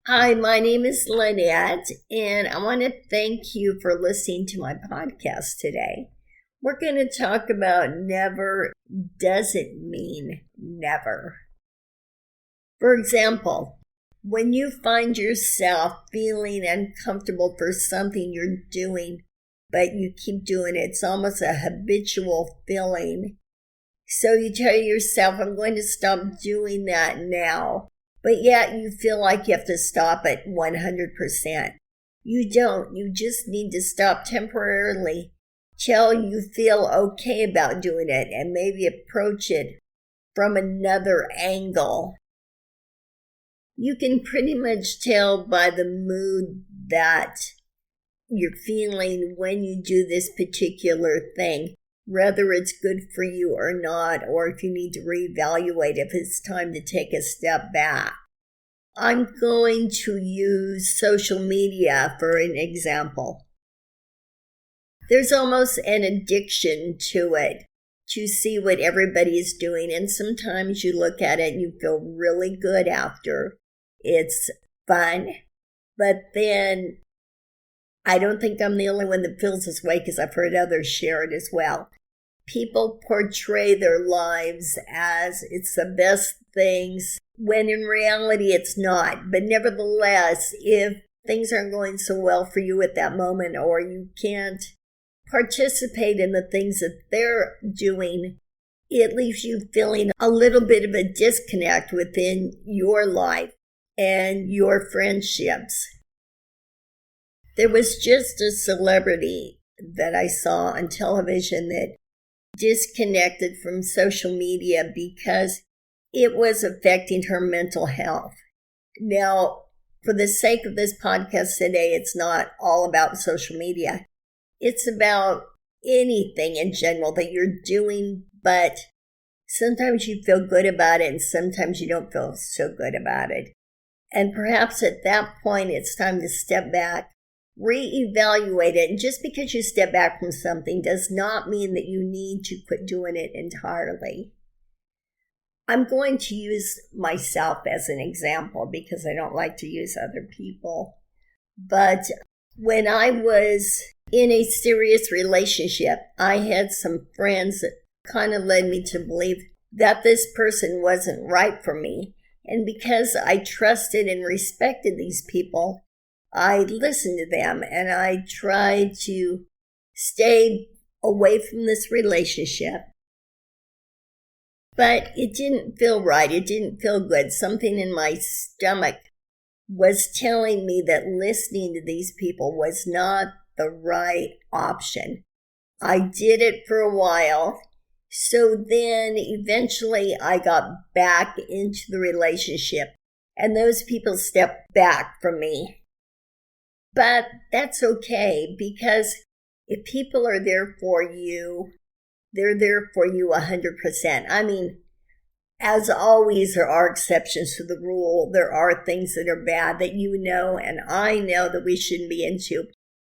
Hi, my name is Lynette, and I want to thank you for listening to my podcast today. We're going to talk about never doesn't mean never. For example, when you find yourself feeling uncomfortable for something you're doing, but you keep doing it, it's almost a habitual feeling. So you tell yourself, I'm going to stop doing that now. But yet you feel like you have to stop at 100%. You don't. You just need to stop temporarily till you feel okay about doing it and maybe approach it from another angle. You can pretty much tell by the mood that you're feeling when you do this particular thing, whether it's good for you or not, or if you need to reevaluate if it's time to take a step back. I'm going to use social media for an example. There's almost an addiction to it, to see what everybody is doing, and sometimes you look at it and you feel really good after. It's fun, but then I don't think I'm the only one that feels this way because I've heard others share it as well. People portray their lives as it's the best things, when in reality it's not. But nevertheless, if things aren't going so well for you at that moment, or you can't participate in the things that they're doing, it leaves you feeling a little bit of a disconnect within your life and your friendships. There was just a celebrity that I saw on television that disconnected from social media because it was affecting her mental health. Now, for the sake of this podcast today, it's not all about social media. It's about anything in general that you're doing, but sometimes you feel good about it and sometimes you don't feel so good about it. And perhaps at that point, it's time to step back, reevaluate it. And just because you step back from something does not mean that you need to quit doing it entirely. I'm going to use myself as an example because I don't like to use other people. But when I was in a serious relationship, I had some friends that kind of led me to believe that this person wasn't right for me. And because I trusted and respected these people, I listened to them and I tried to stay away from this relationship. But it didn't feel right. It didn't feel good. Something in my stomach was telling me that listening to these people was not the right option. I did it for a while. So then eventually I got back into the relationship and those people stepped back from me. But that's okay because if people are there for you, they're there for you 100%. I mean, as always, there are exceptions to the rule. There are things that are bad that you know and I know that we shouldn't be into.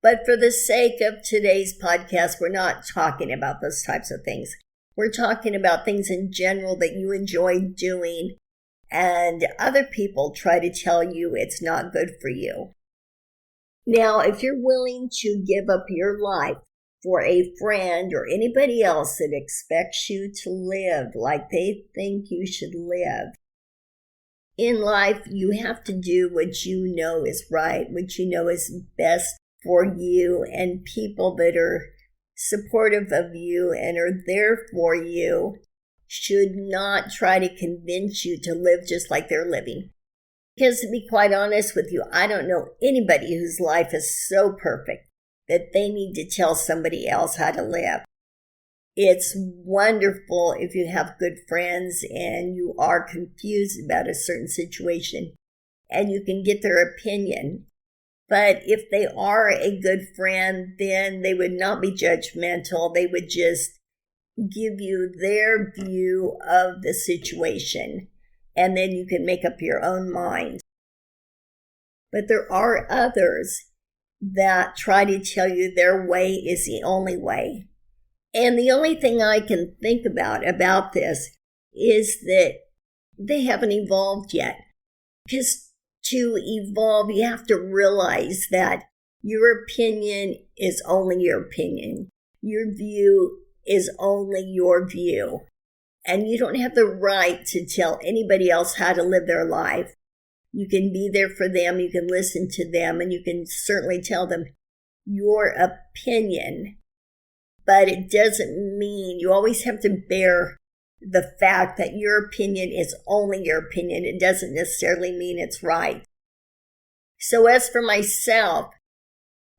But for the sake of today's podcast, we're not talking about those types of things. We're talking about things in general that you enjoy doing and other people try to tell you it's not good for you. Now, if you're willing to give up your life for a friend or anybody else that expects you to live like they think you should live, in life you have to do what you know is right, what you know is best for you, and people that are supportive of you and are there for you should not try to convince you to live just like they're living. Because to be quite honest with you, I don't know anybody whose life is so perfect that they need to tell somebody else how to live. It's wonderful if you have good friends and you are confused about a certain situation and you can get their opinion. But if they are a good friend, then they would not be judgmental. They would just give you their view of the situation, and then you can make up your own mind. But there are others that try to tell you their way is the only way. And the only thing I can think about this is that they haven't evolved yet. Because to evolve, you have to realize that your opinion is only your opinion. Your view is only your view. And you don't have the right to tell anybody else how to live their life. You can be there for them, you can listen to them, and you can certainly tell them your opinion. But it doesn't mean you always have to bear the fact that your opinion is only your opinion. It doesn't necessarily mean it's right. So as for myself,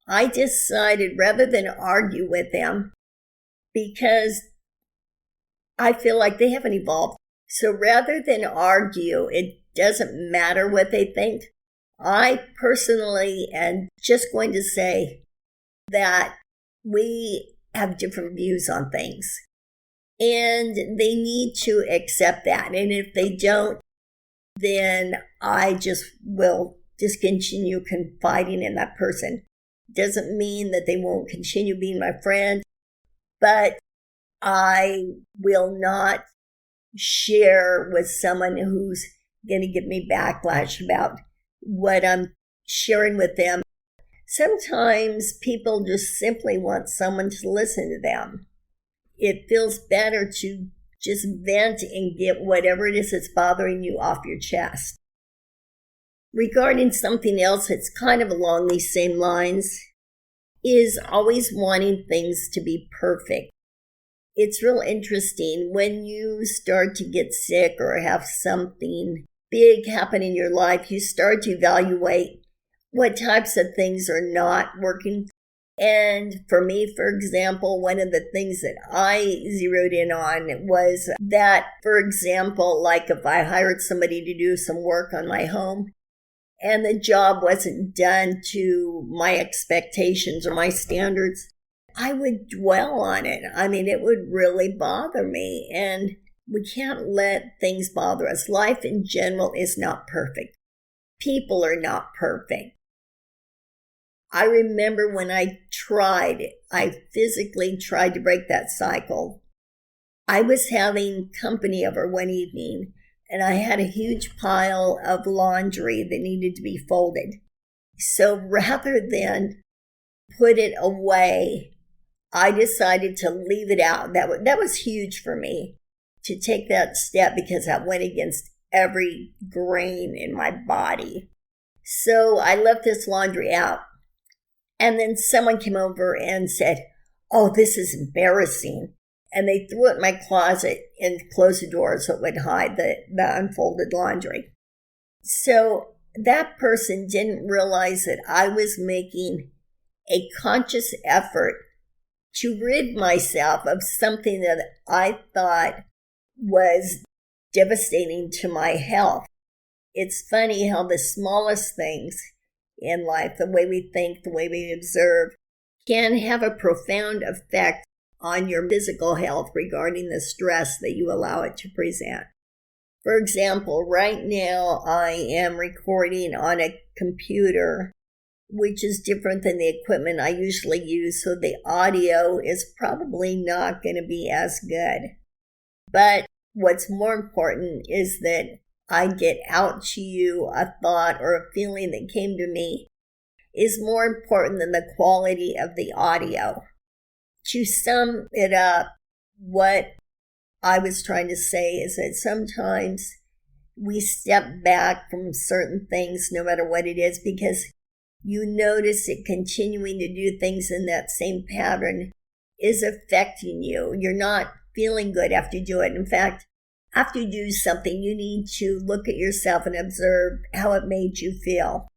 I decided rather than argue with them, because I feel like they haven't evolved. So rather than argue, it doesn't matter what they think. I personally am just going to say that we have different views on things. And they need to accept that. And if they don't, then I just will discontinue confiding in that person. Doesn't mean that they won't continue being my friend, but I will not share with someone who's going to give me backlash about what I'm sharing with them. Sometimes people just simply want someone to listen to them. It feels better to just vent and get whatever it is that's bothering you off your chest. Regarding something else that's kind of along these same lines, is always wanting things to be perfect. It's real interesting when you start to get sick or have something big happen in your life, you start to evaluate what types of things are not working. And for me, for example, one of the things that I zeroed in on was that, for example, like if I hired somebody to do some work on my home and the job wasn't done to my expectations or my standards, I would dwell on it. I mean, it would really bother me. And we can't let things bother us. Life in general is not perfect. People are not perfect. I remember when I physically tried to break that cycle. I was having company over one evening, and I had a huge pile of laundry that needed to be folded. So rather than put it away, I decided to leave it out. That was huge for me, to take that step, because that went against every grain in my body. So I left this laundry out. And then someone came over and said, "Oh, this is embarrassing." And they threw it in my closet and closed the door so it would hide the unfolded laundry. So that person didn't realize that I was making a conscious effort to rid myself of something that I thought was devastating to my health. It's funny how the smallest things in life, the way we think, the way we observe, can have a profound effect on your physical health regarding the stress that you allow it to present. For example, right now I am recording on a computer, which is different than the equipment I usually use, so the audio is probably not going to be as good. But what's more important is that I get out to you a thought or a feeling that came to me is more important than the quality of the audio. To sum it up, what I was trying to say is that sometimes we step back from certain things, no matter what it is, because you notice it continuing to do things in that same pattern is affecting you. You're not feeling good after you do it. In fact, after you do something, you need to look at yourself and observe how it made you feel.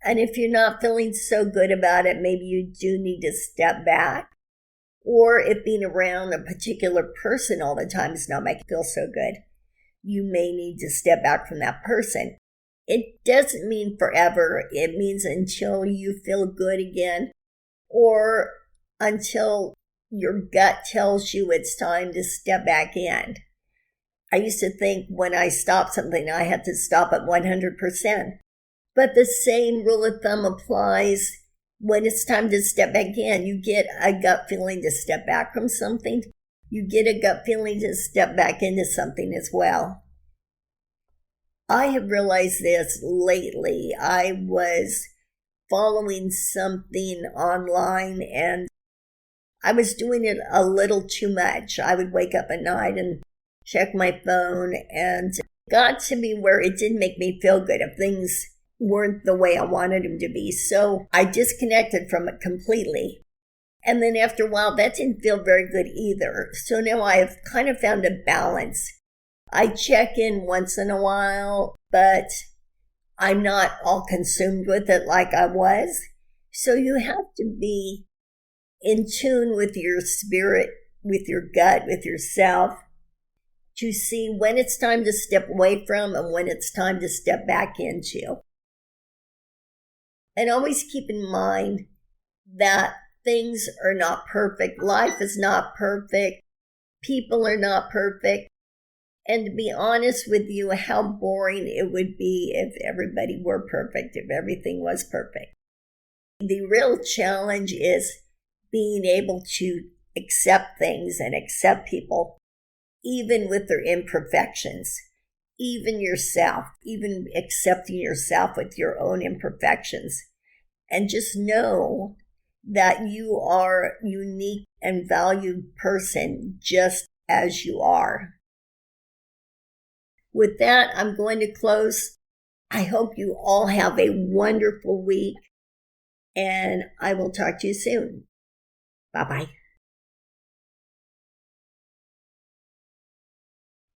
And if you're not feeling so good about it, maybe you do need to step back. Or if being around a particular person all the time is not making you feel so good, you may need to step back from that person. It doesn't mean forever. It means until you feel good again, or until your gut tells you it's time to step back in. I used to think when I stopped something, I had to stop at 100%. But the same rule of thumb applies when it's time to step back in. You get a gut feeling to step back from something. You get a gut feeling to step back into something as well. I have realized this lately. I was following something online and I was doing it a little too much. I would wake up at night and check my phone, and it got to be where it didn't make me feel good if things weren't the way I wanted them to be. So I disconnected from it completely. And then after a while, that didn't feel very good either. So now I have kind of found a balance. I check in once in a while, but I'm not all consumed with it like I was. So you have to be in tune with your spirit, with your gut, with yourself, to see when it's time to step away from and when it's time to step back into. And always keep in mind that things are not perfect. Life is not perfect. People are not perfect. And to be honest with you, how boring it would be if everybody were perfect, if everything was perfect. The real challenge is being able to accept things and accept people, even with their imperfections, even yourself, even accepting yourself with your own imperfections. And just know that you are a unique and valued person just as you are. With that, I'm going to close. I hope you all have a wonderful week, and I will talk to you soon. Bye-bye.